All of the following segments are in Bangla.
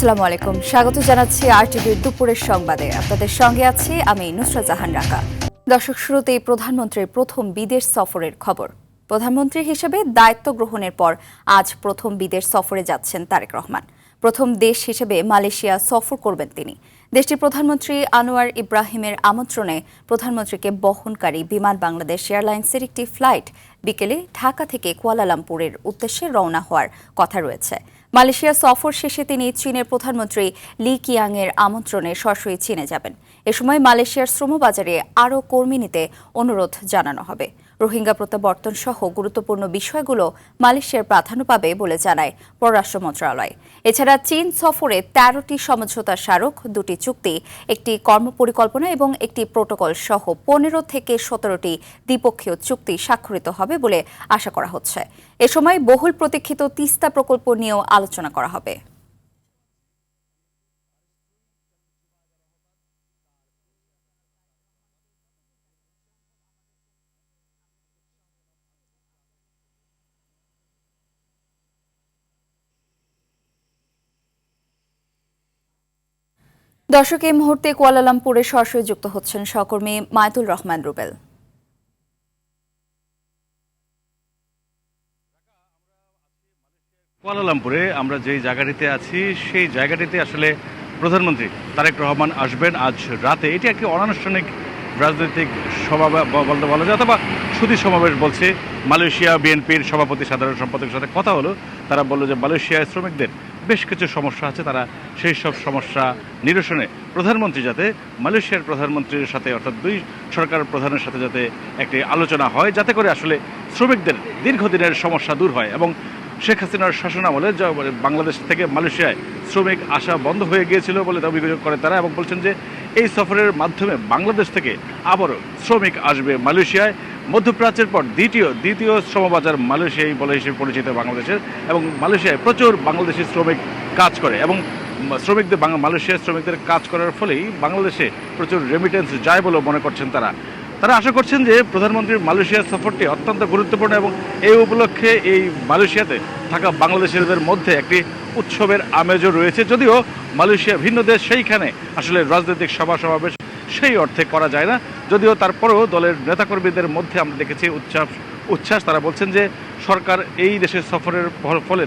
আসসালামু আলাইকুম, স্বাগত জানাচ্ছি আরটিভির দুপুরের সংবাদে। আপনাদের সঙ্গে আছি আমি নুসরাত জাহান রাকা। দর্শক, শুরুতেই প্রধানমন্ত্রীর প্রথম বিদেশ সফরের খবর। প্রধানমন্ত্রী হিসেবে দায়িত্ব গ্রহণের পর আজ প্রথম বিদেশ সফরে যাচ্ছেন তারেক রহমান। প্রথম দেশ হিসেবে মালয়েশিয়া সফর করবেন তিনি। দেশটির প্রধানমন্ত্রী আনোয়ার ইব্রাহিমের আমন্ত্রণে প্রধানমন্ত্রীকে বহনকারী বিমান বাংলাদেশ এয়ারলাইন্সের একটি ফ্লাইট বিকেলে ঢাকা থেকে কুয়ালালামপুরের উদ্দেশ্যে রওনা হওয়ার কথা রয়েছে। মালয়েশিয়া সফর শেষে তিনি চীনের প্রধানমন্ত্রী লি কিয়াংয়ের আমন্ত্রণে সরাসরি চীনে যাবেন। এ সময় মালয়েশিয়ার শ্রমবাজারে আরও কর্মী নিতে অনুরোধ জানানো হবে। রোহিঙ্গা প্রত্যাবর্তন সহ গুরুত্বপূর্ণ বিষয়গুলো মালয়েশিয়ার প্রাধান্য পাবে বলে জানায় পররাষ্ট্র মন্ত্রণালয়। এছাড়া চীন সফরে ১৩টি সমঝোতা স্মারক, ২টি চুক্তি, একটি কর্মপরিকল্পনা এবং একটি প্রোটোকল সহ ১৫ থেকে ১৭টি দ্বিপক্ষীয় চুক্তি স্বাক্ষরিত হবে বলে আশা করা হচ্ছে। এ সময় বহুল প্রতীক্ষিত তিস্তা প্রকল্প নিয়েও আলোচনা করা হবে। দর্শক, এই মুহূর্তে কুয়ালালামপুরে সরাসরি যুক্ত হচ্ছেন সহকর্মী মায়াতুল রহমান রুবেল। কুয়ালালামপুরে আমরা যেই জায়গাটিতে আছি সেই জায়গাটিতে আসলে প্রধানমন্ত্রী তারেক রহমান আসবেন আজ রাতে। এটি একটি অনানুষ্ঠানিক রাজনৈতিক সভা বলতে বলা যায়, অথবা সুধী সমাবেশ বলছে। মালয়েশিয়া বিএনপির সভাপতি সাধারণ সম্পাদকের সাথে কথা হলো, তারা বলল যে মালয়েশিয়ায় শ্রমিকদের বেশ কিছু সমস্যা আছে, তারা সেই সব সমস্যা নিরসনে প্রধানমন্ত্রী যাতে মালয়েশিয়ার প্রধানমন্ত্রীর সাথে, অর্থাৎ দুই সরকার প্রধানের সাথে যাতে একটি আলোচনা হয়, যাতে করে আসলে শ্রমিকদের দীর্ঘদিনের সমস্যা দূর হয়। এবং শেখ হাসিনার শাসনামলে বাংলাদেশ থেকে মালয়েশিয়ায় শ্রমিক আসা বন্ধ হয়ে গিয়েছিল বলে অভিযোগ করে তারা, এবং বলছেন যে এই সফরের মাধ্যমে বাংলাদেশ থেকে আবারও শ্রমিক আসবে মালয়েশিয়ায়। মধ্যপ্রাচ্যের পর দ্বিতীয় শ্রমবাজার মালয়েশিয়ায় বলে হিসেবে পরিচিত বাংলাদেশের, এবং মালয়েশিয়ায় প্রচুর বাংলাদেশি শ্রমিক কাজ করে, এবং শ্রমিকদের মালয়েশিয়ার শ্রমিকদের কাজ করার ফলেই বাংলাদেশে প্রচুর রেমিটেন্স যায় বলে মনে করছেন তারা আশা করছেন যে প্রধানমন্ত্রীর মালয়েশিয়া সফরটি অত্যন্ত গুরুত্বপূর্ণ, এবং এই উপলক্ষে এই মালয়েশিয়াতে থাকা বাংলাদেশিদের মধ্যে একটি উৎসবের আমেজও রয়েছে। যদিও মালয়েশিয়া ভিন্ন দেশ, সেইখানে আসলে রাজনৈতিক সভা সমাবেশ সেই অর্থে করা যায় না। যদিও তারপরেও দলের নেতাকর্মীদের মধ্যে আমরা দেখেছি উচ্ছ্বাস। তারা বলছেন যে সরকার এই দেশের সফরের ফলে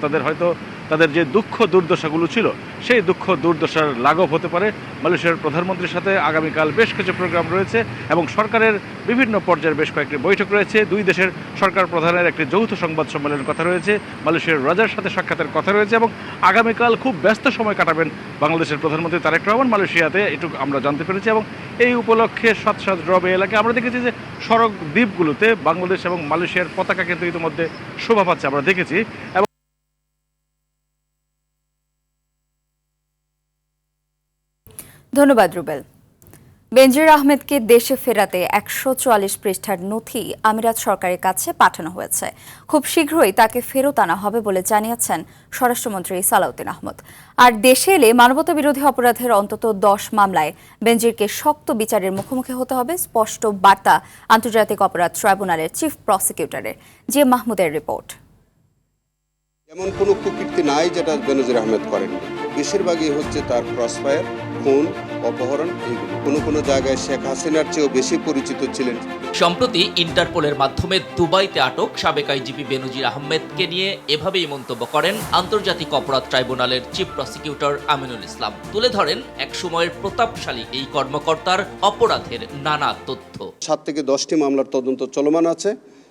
তাদের যে দুঃখ দুর্দশাগুলো ছিল সেই দুঃখ দুর্দশার লাঘব হতে পারে। মালয়েশিয়ার প্রধানমন্ত্রীর সাথে আগামীকাল বেশ কিছু প্রোগ্রাম রয়েছে, এবং সরকারের বিভিন্ন পর্যায়ের বেশ কয়েকটি বৈঠক রয়েছে। দুই দেশের সরকার প্রধানের একটি যৌথ সংবাদ সম্মেলনের কথা রয়েছে, মালয়েশিয়ার রাজার সাথে সাক্ষাতের কথা রয়েছে, এবং আগামীকাল খুব ব্যস্ত সময় কাটাবেন বাংলাদেশের প্রধানমন্ত্রী তারেক রহমান মালয়েশিয়াতে, এটুকু আমরা জানতে পেরেছি। এবং এই উপলক্ষে সাত রবে এলাকায় আমরা দেখেছি যে সড়ক দ্বীপগুলোতে বাংলাদেশ এবং মালয়েশিয়ার পতাকা কিন্তু ইতিমধ্যে শোভা পাচ্ছে, আমরা দেখেছি। এবং ধন্যবাদ রুবেল। বেনজির আহমেদকে দেশে ফেরাতে ১৪৪ পৃষ্ঠার নথি আমিরাত সরকারের কাছে পাঠানো হয়েছে। খুব শীঘ্রই তাকে ফেরত আনা হবে বলে জানিয়েছেন স্বরাষ্ট্রমন্ত্রী সালাউদ্দিন আহমদ। আর দেশে এলে মানবতাবিরোধী অপরাধের অন্তত ১০ মামলায় বেনজিরকে শক্ত বিচারের মুখোমুখি হতে হবে, স্পষ্ট বার্তা আন্তর্জাতিক অপরাধ ট্রাইব্যুনালের চিফ প্রসিকিউটরের। জি মাহমুদের রিপোর্ট। এমন কোনো কুকীর্তি নাই যেটা বেনজির আহমেদ করেননি। বেশিরভাগই হচ্ছে তার ক্রসফায়ার, খুন, অপহরণ, এইগুলো। কোনো জায়গায় শেখ হাসিনার চেয়েও বেশি পরিচিত ছিলেন। সম্প্রতি ইন্টারপোলের মাধ্যমে দুবাইতে আটক সাবেক আইজিপি বেনজির আহমেদকে নিয়ে এভাবেই মন্তব্য করেন আন্তর্জাতিক অপরাধ ট্রাইব্যুনালের চিফ প্রসিকিউটর আমিনুল ইসলাম। তুলে ধরেন একসময়ের প্রতাপশালী এই কর্মকর্তার অপরাধের নানা তথ্য। ৭ থেকে 10টি মামলার তদন্ত চলমান আছে,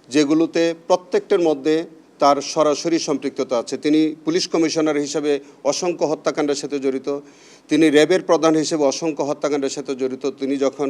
যেগুলোতে প্রত্যেকটার মধ্যে তার সরাসরি সম্পৃক্ততা আছে। তিনি পুলিশ কমিশনার হিসেবে অসংখ্য হত্যাকাণ্ডের সাথে জড়িত, তিনি র্যাবের প্রধান হিসেবে অসংখ্য হত্যাকাণ্ডের সাথে জড়িত, তিনি যখন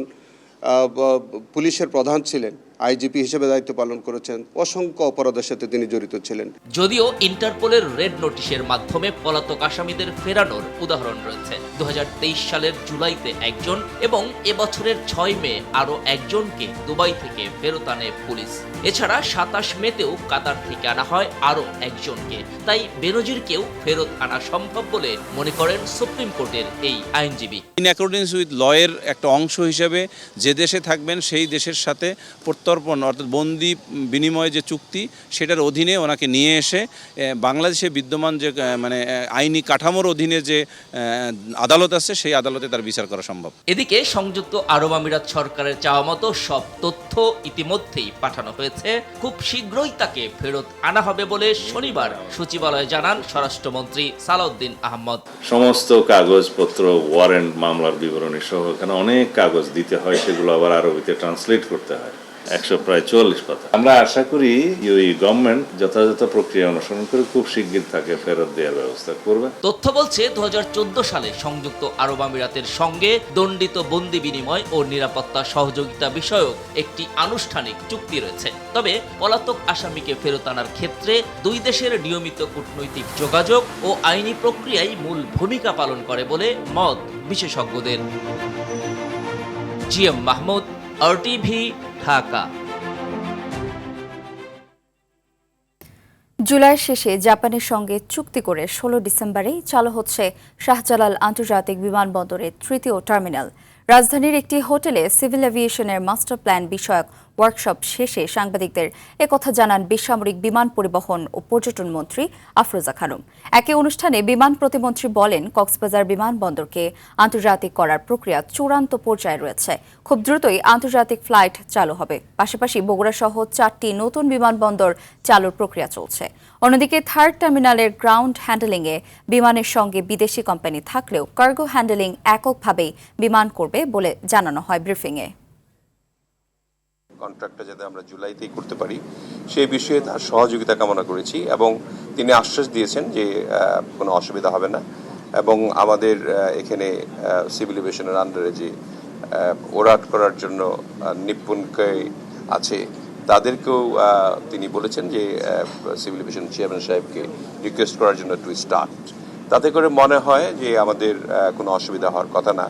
পুলিশের প্রধান ছিলেন, আইজিপি হিসেবে দায়িত্ব পালন করেছেন, অসংখ্য অপরাধের সাথে তিনি জড়িত ছিলেন। যদিও ইন্টারপোলের রেড নোটিশের মাধ্যমে পলাতক আসামিদের ফেরানোর উদাহরণ রয়েছে। ২০২৩ সালের জুলাইতে একজন এবং এবছরের ৬ মে আরও একজনকে দুবাই থেকে ফেরত আনে পুলিশ। এছাড়া ২৭ মেতেও কাতার থেকে আনা হয় আরও একজনকে। তাই বেনজিরকেও ফেরত আনা সম্ভব বলে মনে করেন সুপ্রিম কোর্টের এই আইনজীবী। ইন অ্যাকর্ডেন্স উইথ লয়ের একটা অংশ হিসেবে যে দেশে থাকবেন সেই দেশের সাথে প্রত্যয় প্রত্যর্পণ অর্থাৎ বন্দি বিনিময় যে চুক্তি সেটার অধীনে ওনাকে নিয়ে এসে বাংলাদেশে বিদ্যমান যে মানে আইনি কাঠামোর অধীনে যে আদালত আছে সেই আদালতে তার বিচার করা সম্ভব। এদিকে সংযুক্ত আরব আমিরাত সরকারের চাওয়া মতো সব তথ্য ইতিমধ্যেই পাঠানো হয়েছে। খুব শীঘ্রই তাকে ফেরত আনা হবে বলে শনিবার সচিবালয়ে জানান স্বরাষ্ট্রমন্ত্রী সালাউদ্দিন আহমদ। সমস্ত কাগজপত্র, ওয়ারেন্ট, মামলার বিবরণী সহ এখানে অনেক কাগজ দিতে হয়, সেগুলো আবার আরবিতে ট্রান্সলেট করতে হয়, 144 পাতা। আমরা আশা করি ওই গভর্নমেন্ট যথাযথ প্রক্রিয়া অনুসরণ করে খুব শিগগির তাকে ফেরত দেওয়ার ব্যবস্থা করবে। তথ্য বলছে 2014 সালে সংযুক্ত আরব আমিরাতের সঙ্গে দণ্ডিত বন্দি বিনিময় ও নিরাপত্তা সহযোগিতা বিষয়ক একটি আনুষ্ঠানিক চুক্তি রয়েছে। তবে পলাতক আসামিকে ফেরত আনার ক্ষেত্রে দুই দেশের নিয়মিত কূটনৈতিক যোগাযোগ ও আইনি প্রক্রিয়াই মূল ভূমিকা পালন করে বলে মত বিশেষজ্ঞদের। GM Mahmud, RTV, Dhaka. জুলাইয়ের শেষে জাপানের সঙ্গে চুক্তি করে 16 ডিসেম্বরেই চালু হচ্ছে শাহজালাল আন্তর্জাতিক বিমানবন্দরের তৃতীয় টার্মিনাল। রাজধানীর একটি হোটেলে সিভিল এভিয়েশনের মাস্টার প্ল্যান বিষয়ক ওয়ার্কশপ শেষে সাংবাদিকদের একথা জানান বেসামরিক বিমান পরিবহন ও পর্যটন মন্ত্রী আফরোজা খানম। একই অনুষ্ঠানে বিমান প্রতিমন্ত্রী বলেন, কক্সবাজার বিমানবন্দরকে আন্তর্জাতিক করার প্রক্রিয়া চূড়ান্ত পর্যায়ে রয়েছে। খুব দ্রুতই আন্তর্জাতিক ফ্লাইট চালু হবে। পাশাপাশি বগুড়া সহ 4টি নতুন বিমানবন্দর চালুর প্রক্রিয়া চলছে। অন্যদিকে থার্ড টার্মিনালের গ্রাউন্ড হ্যান্ডেলিংয়ে বিমানের সঙ্গে বিদেশি কোম্পানি থাকলেও কার্গো হ্যান্ডেলিং এককভাবেই বিমান করবে বলে জানানো হয় ব্রিফিংয়ে। কন্ট্রাক্টটা যাতে আমরা জুলাইতেই করতে পারি সেই বিষয়ে তার সহযোগিতা কামনা করেছি এবং তিনি আশ্বাস দিয়েছেন যে কোনো অসুবিধা হবে না এবং আমাদের এখানে সিভিল এভিয়েশনের আন্ডারে যে ওরাট করার জন্য নিপুণকে আছে তাদেরকেও তিনি বলেছেন যে সিভিল এভিয়েশন চেয়ারম্যান সাহেবকে রিকোয়েস্ট করার জন্য টু স্টার্ট। তাতে করে মনে হয় যে আমাদের কোনো অসুবিধা হওয়ার কথা না।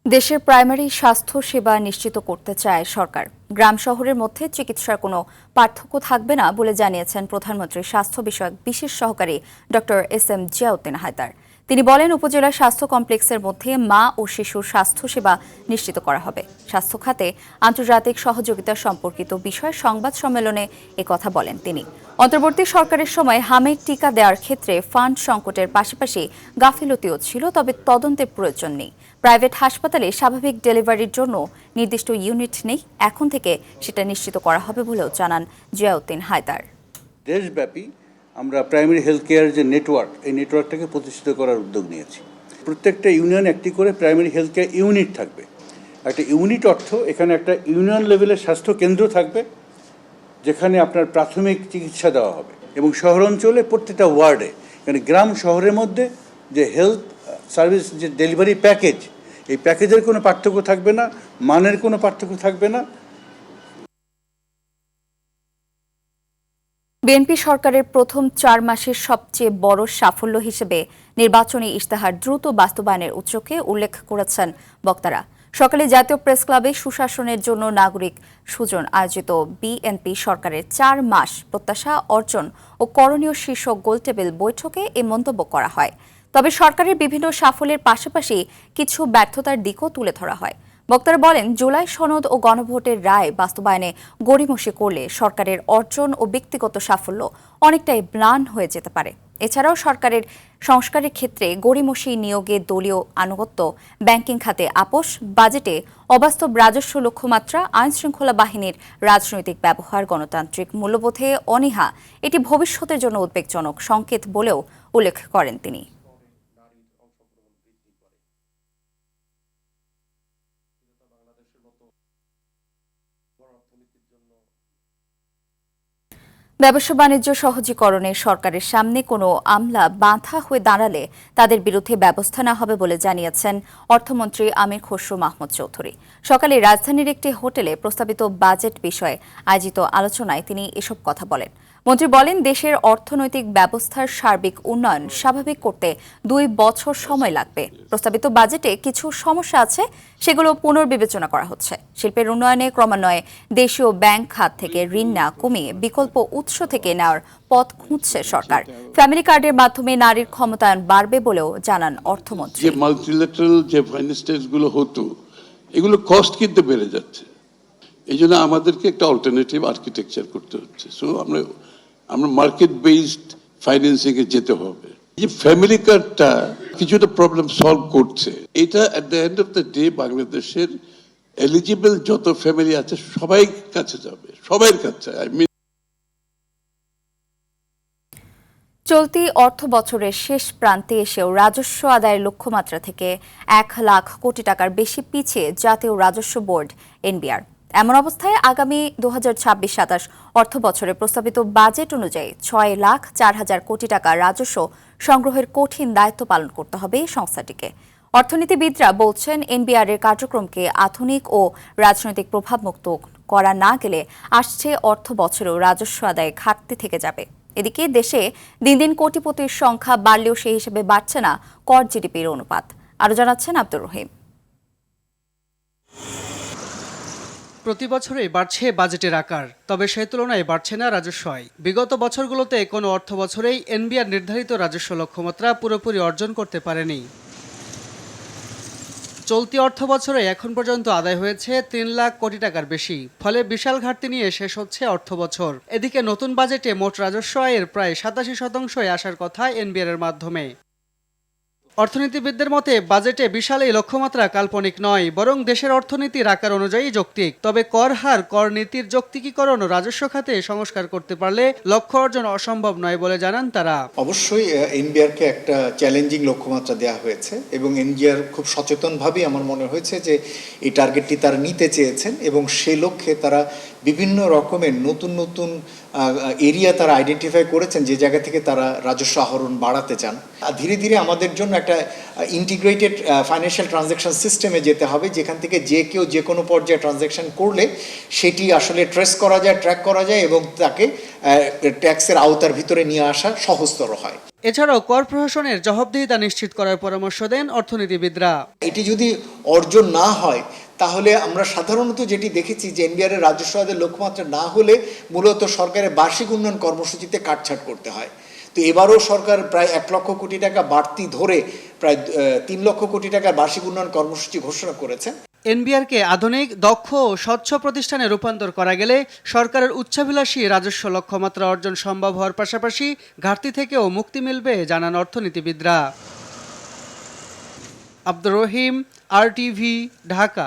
দেশের প্রাইমারি স্বাস্থ্য সেবা নিশ্চিত করতে চায় সরকার। গ্রাম শহরের মধ্যে চিকিৎসার কোনো পার্থক্য থাকবে না বলে জানিয়েছেন প্রধানমন্ত্রীর স্বাস্থ্য বিষয়ক বিশেষ সহকারী ডক্টর SM জিয়াউদ্দিন হায়দার। তিনি বলেন, উপজেলা স্বাস্থ্য কমপ্লেক্সের মধ্যে মা ও শিশুর স্বাস্থ্য সেবা নিশ্চিত করা হবে। স্বাস্থ্য খাতে আন্তর্জাতিক সহযোগিতা সম্পর্কিত বিষয়ে সংবাদ সম্মেলনে একথা বলেন তিনি। অন্তর্বর্তী সরকারের সময় হামের টিকা দেওয়ার ক্ষেত্রে ফান্ড সংকটের পাশাপাশি গাফিলতিও ছিল, তবে তদন্তের প্রয়োজন নেই। প্রাইভেট হাসপাতালে স্বাভাবিক ডেলিভারির জন্য নির্দিষ্ট ইউনিট নেই, এখন থেকে সেটা নিশ্চিত করা হবে বলেও জানান জিয়াউদ্দিন হায়দার। দেশব্যাপী আমরা প্রাইমারি হেলথ কেয়ার যে নেটওয়ার্ক, এই নেটওয়ার্কটাকে প্রতিষ্ঠিত করার উদ্যোগ নিয়েছি। প্রত্যেকটা ইউনিয়ন একটি করে প্রাইমারি হেলথ কেয়ার ইউনিট থাকবে। একটা ইউনিট অর্থ এখানে একটা ইউনিয়ন লেভেলের স্বাস্থ্য কেন্দ্র থাকবে যেখানে আপনার প্রাথমিক চিকিৎসা দেওয়া হবে এবং শহরাঞ্চলে প্রত্যেকটা ওয়ার্ডে, মানে গ্রাম শহরের মধ্যে যে হেলথ সার্ভিস যে ডেলিভারি প্যাকেজ, এই প্যাকেজের কোনো পার্থক্য থাকবে না, মানের কোনো পার্থক্য থাকবে না। বিএনপি সরকারের প্রথম 4 মাসের সবচেয়ে বড় সাফল্য হিসেবে নির্বাচনী ইশতেহার দ্রুত বাস্তবায়নের উদ্যোগকে উল্লেখ করেছেন বক্তারা। সকালে জাতীয় প্রেস ক্লাবে সুশাসনের জন্য নাগরিক সুজন আয়োজিত বিএনপি সরকারের 4 মাস প্রত্যাশা অর্জন ও করণীয় শীর্ষক গোলটেবিল বৈঠকে এই মন্তব্য করা হয়। তবে সরকারের বিভিন্ন সাফল্যের পাশাপাশি কিছু ব্যর্থতার দিকও তুলে ধরা হয়। বক্তারা বলেন, জুলাই সনদ ও গণভোটের রায় বাস্তবায়নে গড়িমসি করলে সরকারের অর্জন ও ব্যক্তিগত সাফল্য অনেকটাই ম্লান হয়ে যেতে পারে। এছাড়াও সরকারের সংস্কারের ক্ষেত্রে গড়িমসি নিয়োগে দলীয় আনুগত্য, ব্যাংকিং খাতে আপোষ, বাজেটে অবাস্তব রাজস্ব লক্ষ্যমাত্রা, আইনশৃঙ্খলা বাহিনীর রাজনৈতিক ব্যবহার, গণতান্ত্রিক মূল্যবোধে অনীহা এটি ভবিষ্যতের জন্য উদ্বেগজনক সংকেত বলেও উল্লেখ করেন তিনি। ব্যবসা বাণিজ্য সহজীকরণে সরকারের সামনে কোনো আমলা বাধা হয়ে দাঁড়ালে তাদের বিরুদ্ধে ব্যবস্থা নেওয়া হবে বলে জানিয়েছেন অর্থমন্ত্রী আমির খসরু মাহমুদ চৌধুরী। সকালে রাজধানীর একটি হোটেলে প্রস্তাবিত বাজেট বিষয়ে আয়োজিত আলোচনায় তিনি এসব কথা বলেন। মন্ত্রী বলেন, দেশের অর্থনৈতিক ব্যবস্থার সার্বিক উন্নয়ন স্বাভাবিক করতে 2 বছর সময় লাগবে। প্রস্তাবিত বাজেটে কিছু সমস্যা আছে, সেগুলো পুনর্বিবেচনা করা হচ্ছে। শিল্পের উন্নয়নে ক্রমান্বয়ে দেশীয় ব্যাংক খাত থেকে ঋণ না কমিয়ে বিকল্প উৎস থেকে নেওয়ার পথ খুঁজছে সরকার। ফ্যামিলি কার্ডের মাধ্যমে নারীর ক্ষমতায়ন বাড়বে বলেও জানান অর্থমন্ত্রী। যে মাল্টিল্যাটারাল যে ফাইন্যান্স গুলো হতো, এগুলো কস্ট কিন্তু বেড়ে যাচ্ছে। এই জন্য আমাদেরকে একটা অল্টারনেটিভ আর্কিটেকচার করতে হচ্ছে। সো আমরা মার্কেট বেসড ফাইন্যান্সিং এ যেতে হবে। এই ফ্যামিলি কার্ডটা কিছুটা প্রবলেম সলভ করছে। এটা at the end of the day বাংলাদেশের এলিজিবল যত ফ্যামিলি আছে সবাই কাছে যাবে, সবার কাছে। চলতি অর্থ বছরের শেষ প্রান্তে এসেও রাজস্ব আদায়ের লক্ষ্যমাত্রা থেকে 1 লাখ কোটি টাকার বেশি পিছিয়ে জাতীয় রাজস্ব বোর্ড এনবিআর। এমন অবস্থায় আগামী 2026-27 অর্থ বছরে প্রস্তাবিত বাজেট অনুযায়ী 6,04,000 কোটি টাকা রাজস্ব সংগ্রহের কঠিন দায়িত্ব পালন করতে হবে এই সংস্থাটিকে। অর্থনীতিবিদরা বলছেন, এনবিআর এর কার্যক্রমকে আধুনিক ও রাজনৈতিক প্রভাবমুক্ত করা না গেলে আসছে অর্থ বছরেও রাজস্ব আদায়ে ঘাটতি থেকে যাবে। এদিকে দেশে দিন দিন কোটিপতির সংখ্যা বাড়লেও সেই হিসেবে বাড়ছে না কর জিডিপির অনুপাত। আরও জানাচ্ছেন আব্দুর রহিম। প্রতি বছরই বাড়ছে বাজেটের আকার, তবে সেই তুলনায় বাড়ছে না রাজস্ব আয়। বিগত বছরগুলোতে কোনো অর্থ বছরেই এনবিআর নির্ধারিত রাজস্ব লক্ষ্যমাত্রা পুরোপুরি অর্জন করতে পারেনি। চলতি অর্থ বছরে এখন পর্যন্ত আদায় হয়েছে 3 লাখ কোটি টাকার বেশি, ফলে বিশাল ঘাটতি নিয়ে শেষ হচ্ছে অর্থ বছর। এদিকে নতুন বাজেটে মোট রাজস্ব আয়ের প্রায় 87% আসার কথা এনবিআর এর মাধ্যমে। অর্থনীতিবিদদের মতে বাজেটে বিশাল এই লক্ষ্যমাত্রা কাল্পনিক নয়, বরং দেশের অর্থনীতির আকার অনুযায়ী যৌক্তিক। তবে কর হার, কর নীতির যৌক্তিকীকরণ ও রাজস্ব খাতে সংস্কার করতে পারলে লক্ষ্য অর্জন অসম্ভব নয় বলে জানান তারা। অবশ্যই এনবিআরকে একটা চ্যালেঞ্জিং লক্ষ্যমাত্রা দেওয়া হয়েছে এবং এনবিআর খুব সচেতনভাবেই আমার মনে হয়েছে যে এই টার্গেটটি তারা নিতে চেয়েছেন এবং সে লক্ষ্যে তারা বিভিন্ন রকমের নতুন নতুন এরিয়া তারা আইডেন্টিফাই করেছেন যে জায়গা থেকে তারা রাজস্ব আহরণ বাড়াতে চান। ধীরে ধীরে আমাদের জন্য একটা ইন্টিগ্রেটেড ফাইন্যান্সিয়াল ট্রানজ্যাকশন সিস্টেমে যেতে হবে, যেখান থেকে যে কেউ যে কোনো পর্যায়ে ট্রানজ্যাকশন করলে সেটি আসলে ট্রেস করা যায়, ট্র্যাক করা যায় এবং তাকে ট্যাক্সের আওতার ভিতরে নিয়ে আসা সহজতর হয়। এছাড়াও কর প্রশাসনের জবাবদিহিতা নিশ্চিত করার পরামর্শ দেন অর্থনীতিবিদরা। এটি যদি অর্জন না হয় তাহলে আমরা সাধারণত যেটি দেখেছি যে এনবিআর এর রাজস্ব আদায়ের লক্ষ্যমাত্রা না হলে মূলত সরকারের বার্ষিক উন্নয়ন কর্মসূচিতে কাটছাট করতে হয়। তো এবারও সরকার প্রায় 1 লক্ষ কোটি টাকা বাড়তি ধরে প্রায় 3 লক্ষ কোটি টাকার বার্ষিক উন্নয়ন কর্মসূচি ঘোষণা করেছেন। এনবিআরকে আধুনিক, দক্ষ ও স্বচ্ছ প্রতিষ্ঠানে রূপান্তর করা গেলে সরকারের উচ্চাভিলাষী রাজস্ব লক্ষ্যমাত্রা অর্জন সম্ভব হওয়ার পাশাপাশি ঘাটতি থেকেও মুক্তি মিলবে জানান অর্থনীতিবিদরা। আব্দুর রহিম, RTV, ঢাকা।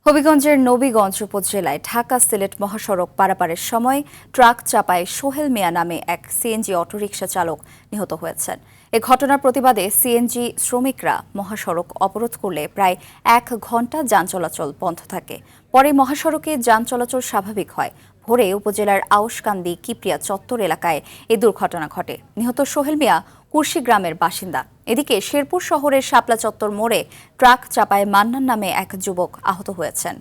হবিগঞ্জের নবীগঞ্জ উপজেলায় ঢাকা সিলেট মহাসড়ক পারাপারের সময় ট্রাক চাপায় সোহেল মিয়া নামে এক সিএনজি অটোরিকশা চালক নিহত হয়েছেন। এ ঘটনার প্রতিবাদে সিএনজি শ্রমিকরা মহাসড়ক অবরোধ করলে প্রায় 1 ঘণ্টা যান চলাচল বন্ধ থাকে। পরে মহাসড়কে যান চলাচল স্বাভাবিক হয়। ভোরে উপজেলার আউশকান্দি কিপ্রিয়া চত্বর এলাকায় এ দুর্ঘটনা ঘটে। নিহত সোহেল মিয়া কুর্শি গ্রামের বাসিন্দা। এদিকে শেরপুর শহরের শাপলা চত্বর মোড়ে ট্রাক চাপায় মান্নান নামে এক যুবক আহত হয়েছেন।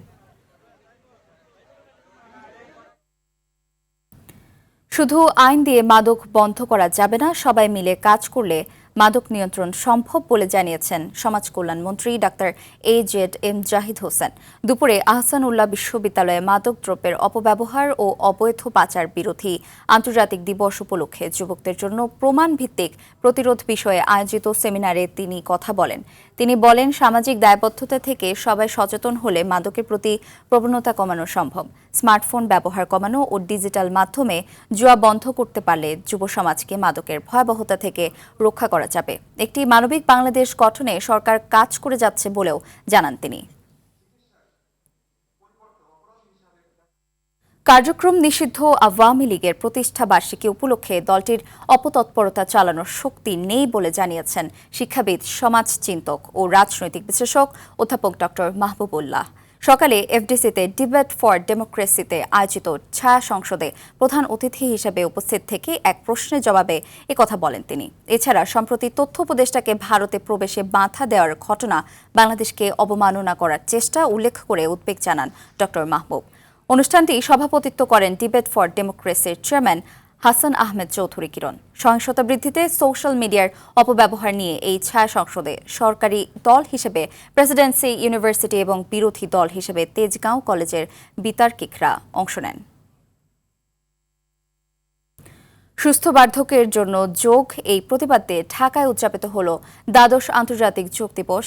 শুধু আইন দিয়ে মাদক বন্ধ করা যাবে না, সবাই মিলে কাজ করলে মাদক নিয়ন্ত্রণ সম্ভব বলে জানিয়েছেন সমাজ কল্যাণ মন্ত্রী ডাক্তার AZM জাহিদ হোসেন। দুপুরে আহসানুল্লাহ বিশ্ববিদ্যালয়ে মাদক দ্রব্যের অপব্যবহার ও অবৈধ পাচার বিরোধী আন্তর্জাতিক দিবস উপলক্ষে যুবকদের জন্য প্রমাণ ভিত্তিক প্রতিরোধ বিষয়ে আয়োজিত সেমিনারে তিনি কথা বলেন। তিনি বলেন, সামাজিক দায়বদ্ধতা থেকে সবাই সচেতন হলে মাদকের প্রতি প্রবণতা কমানো সম্ভব। স্মার্টফোন ব্যবহার কমানো ও ডিজিটাল মাধ্যমে জুয়া বন্ধ করতে পারলে যুব সমাজকে মাদকের ভয়াবহতা থেকে রক্ষা করা যাবে। একটি মানবিক বাংলাদেশ গঠনে সরকার কাজ করে যাচ্ছে বলেও জানান তিনি। কার্যক্রম নিষিদ্ধ আওয়ামী লীগের প্রতিষ্ঠা বার্ষিকী উপলক্ষে দলটির অপতৎপরতা চালানোর শক্তি নেই বলে জানিয়েছেন শিক্ষাবিদ, সমাজচিন্তক ও রাজনৈতিক বিশ্লেষক অধ্যাপক ডক্টর মাহবুবুল্লাহ। সকালে এফডিসিতে ডিবেট ফর ডেমোক্রেসিতে আয়োজিত ছায়া সংসদে প্রধান অতিথি হিসেবে উপস্থিত থেকে এক প্রশ্নের জবাবে একথা বলেন তিনি। এছাড়া সম্প্রতি তথ্য উপদেষ্টাকে ভারতে প্রবেশে বাধা দেওয়ার ঘটনা বাংলাদেশকে অবমাননা করার চেষ্টা উল্লেখ করে উদ্বেগ জানান ডক্টর মাহবুব। অনুষ্ঠানটি সভাপতিত্ব করেন ডিবেট ফর ডেমোক্রেসির চেয়ারম্যান হাসান আহমেদ চৌধুরী কিরণ। সহিংসতা বৃদ্ধিতে সোশ্যাল মিডিয়ার অপব্যবহার নিয়ে এই ছায়া সংসদে সরকারি দল হিসেবে প্রেসিডেন্সি ইউনিভার্সিটি এবং বিরোধী দল হিসেবে তেজগাঁও কলেজের বিতার্কিকরা অংশ নেন। সুস্থ বার্ধক্যের জন্য যোগ এই প্রতিবাদে ঢাকায় উদযাপিত হল দ্বাদশ আন্তর্জাতিক যোগ দিবস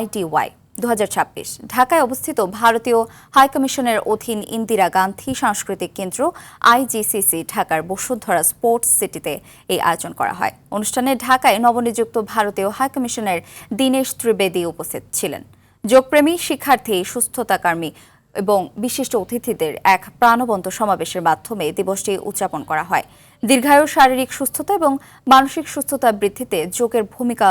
ITY। 2026 ঢাকায় অবস্থিত ভারতীয় হাইকমিশনের অধীন ইন্দিরা গান্ধী সাংস্কৃতিক কেন্দ্র IGCC ঢাকার বসুন্ধরা স্পোর্টস সিটিতে এই আয়োজন করা হয়। অনুষ্ঠানে ঢাকায় নবনিযুক্ত ভারতীয় হাইকমিশনের দীনেশ ত্রিবেদী উপস্থিত ছিলেন। যোগপ্রেমী শিক্ষার্থী, সুস্থতাকর্মী এবং বিশিষ্ট অতিথিদের এক প্রাণবন্ত সমাবেশের মাধ্যমে দিবসটি উদযাপন করা হয়। দীর্ঘায়ু, শারীরিক সুস্থতা এবং মানসিক সুস্থতা বৃদ্ধিতে যোগের ভূমিকা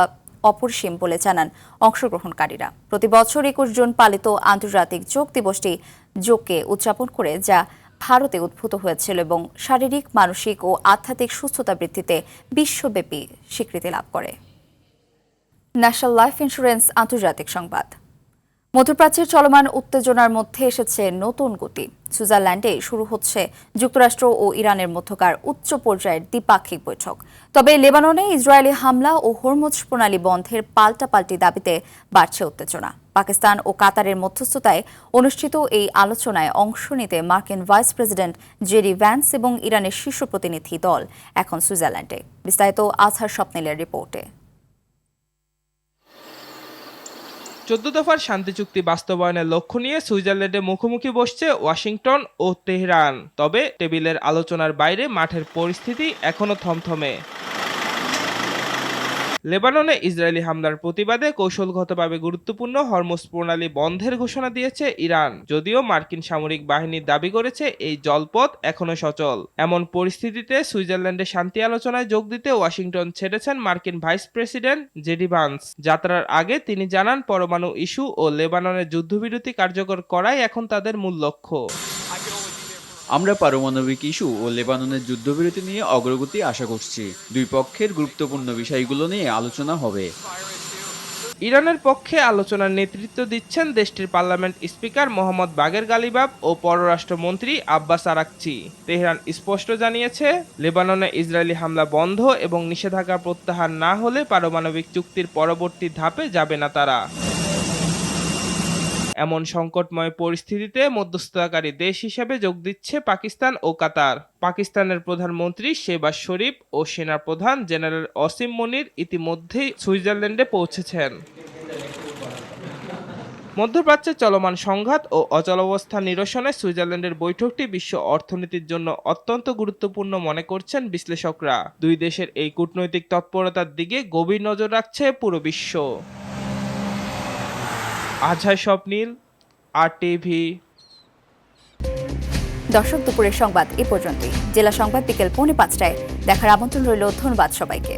অপরিসীম বলে জানান অংশগ্রহণকারীরা। প্রতি বছর 21 জুন পালিত আন্তর্জাতিক যোগ দিবসটি যোগকে উদযাপন করে, যা ভারতে উদ্ভূত হয়েছিল এবং শারীরিক, মানসিক ও আধ্যাত্মিক সুস্থতা বৃদ্ধিতে বিশ্বব্যাপী স্বীকৃতি লাভ করে। ন্যাশনাল লাইফ ইন্স্যুরেন্স আন্তর্জাতিক সংবাদ। মধ্যপ্রাচ্যের চলমান উত্তেজনার মধ্যে এসেছে নতুন গতি। সুইজারল্যান্ডে শুরু হচ্ছে যুক্তরাষ্ট্র ও ইরানের মধ্যকার উচ্চ পর্যায়ের দ্বিপাক্ষিক বৈঠক। তবে লেবাননে ইসরায়েলি হামলা ও হরমুজ প্রণালী বন্ধের পাল্টাপাল্টি দাবিতে বাড়ছে উত্তেজনা। পাকিস্তান ও কাতারের মধ্যস্থতায় অনুষ্ঠিত এই আলোচনায় অংশ নিতে মার্কিন ভাইস প্রেসিডেন্ট জেডি ভ্যান্স এবং ইরানের শীর্ষ প্রতিনিধি দল এখন সুইজারল্যান্ডে। বিস্তারিত আজহার স্বপ্নিলের রিপোর্টে। 14 দফার শান্তি চুক্তি বাস্তবায়নের লক্ষ্য নিয়ে সুইজারল্যান্ডে মুখোমুখি বসছে ওয়াশিংটন ও তেহরান। তবে টেবিলের আলোচনার বাইরে মাঠের পরিস্থিতি এখনো থমথমে। লেবাননে ইসরায়েলি হামলার প্রতিবাদে কৌশলগতভাবে গুরুত্বপূর্ণ হরমুজ প্রণালী বন্ধের ঘোষণা দিয়েছে ইরান, যদিও মার্কিন সামরিক বাহিনী দাবি করেছে এই জলপথ এখনো সচল। এমন পরিস্থিতিতে সুইজারল্যান্ডে শান্তি আলোচনায় যোগ দিতে ওয়াশিংটন ছেড়েছেন মার্কিন ভাইস প্রেসিডেন্ট জেডি ভান্স। যাত্রার আগে তিনি জানান, পরমাণু ইস্যু ও লেবাননের যুদ্ধবিরতি কার্যকর করাই এখন তাদের মূল লক্ষ্য। আমরা পারমাণবিক ইস্যু ও লেবাননের যুদ্ধবিরতি নিয়ে অগ্রগতি আশা করছি। দুই পক্ষের গুরুত্বপূর্ণ বিষয়গুলো নিয়ে আলোচনা হবে। ইরানের পক্ষে আলোচনার নেতৃত্ব দিচ্ছেন দেশটির পার্লামেন্ট স্পিকার মোহাম্মদ বাগের গালিবাব ও পররাষ্ট্রমন্ত্রী আব্বাস আরাকচি। তেহরান স্পষ্ট জানিয়েছে, লেবাননে ইসরায়েলি হামলা বন্ধ এবং নিষেধাজ্ঞা প্রত্যাহার না হলে পারমাণবিক চুক্তির পরবর্তী ধাপে যাবে না তারা। এমন সংকটময় পরিস্থিতিতে মধ্যস্থতাকারী দেশ হিসেবে যোগ দিচ্ছে পাকিস্তান ও কাতার। পাকিস্তানের প্রধানমন্ত্রী শেহবাজ শরীফ ও সেনাপ্রধান জেনারেল অসিম মনির ইতিমধ্যেই সুইজারল্যান্ডে পৌঁছেছেন। মধ্যপ্রাচ্যে চলমান সংঘাত ও অচলাবস্থা নিরসনে সুইজারল্যান্ডের বৈঠকটি বিশ্ব অর্থনীতির জন্য অত্যন্ত গুরুত্বপূর্ণ মনে করছেন বিশ্লেষকরা। দুই দেশের এই কূটনৈতিক তৎপরতার দিকে গভীর নজর রাখছে পুরো বিশ্ব। আজহার স্বপ্নিল, RTV। দর্শক, দুপুরের সংবাদ এ পর্যন্তই। জেলা সংবাদ বিকেল 4:45টায় দেখার আমন্ত্রণ রইল। ধন্যবাদ সবাইকে।